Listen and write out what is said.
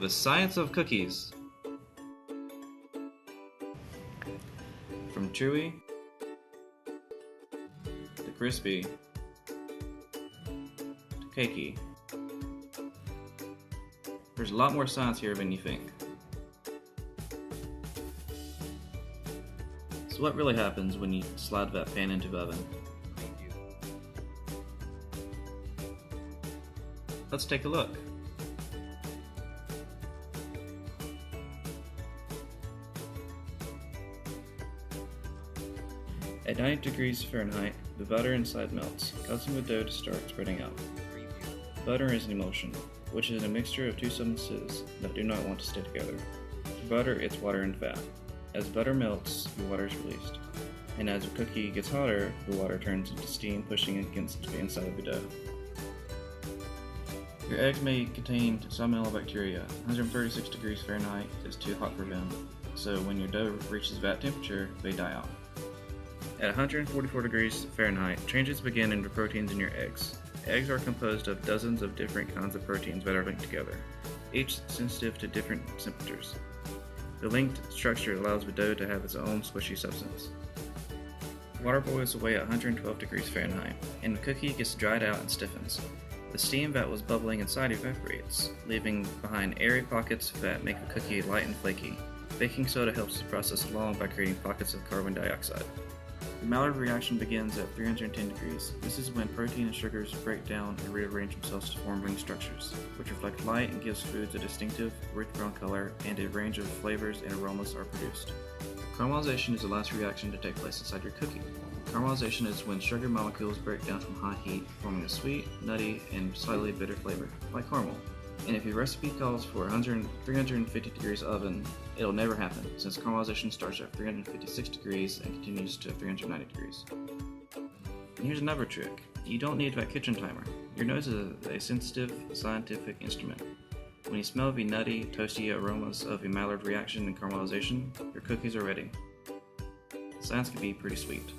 The Science of Cookies. From chewy to crispy to cakey. There's a lot more science here than you think. So what really happens when you slide that pan into the oven? Let's take a look. At 90 degrees Fahrenheit, the butter inside melts, causing the dough to start spreading out. Butter is an emulsion, which is a mixture of two substances that do not want to stay together. For butter, it's water and fat. As butter melts, the water is released, and as the cookie gets hotter, the water turns into steam pushing against the inside of the dough. Your eggs may contain salmonella bacteria. 136 degrees Fahrenheit is too hot for them, so when your dough reaches that temperature, they die out. At 144 degrees Fahrenheit, changes begin in the proteins in your eggs. Eggs are composed of dozens of different kinds of proteins that are linked together, each sensitive to different temperatures. The linked structure allows the dough to have its own squishy substance. Water boils away at 112 degrees Fahrenheit, and the cookie gets dried out and stiffens. The steam that was bubbling inside evaporates, leaving behind airy pockets that make the cookie light and flaky. Baking soda helps the process along by creating pockets of carbon dioxide. The Maillard reaction begins at 310 degrees. This is when protein and sugars break down and rearrange themselves to form ring structures, which reflect light and gives foods a distinctive, rich brown color, and a range of flavors and aromas are produced. Caramelization is the last reaction to take place inside your cookie. Caramelization is when sugar molecules break down from high heat, forming a sweet, nutty, and slightly bitter flavor, like caramel. And if your recipe calls for 350 degrees oven, it'll never happen, since caramelization starts at 356 degrees and continues to 390 degrees. And here's another trick. You don't need that kitchen timer. Your nose is a sensitive, scientific instrument. When you smell the nutty, toasty aromas of the Maillard reaction and caramelization, your cookies are ready. Science can be pretty sweet.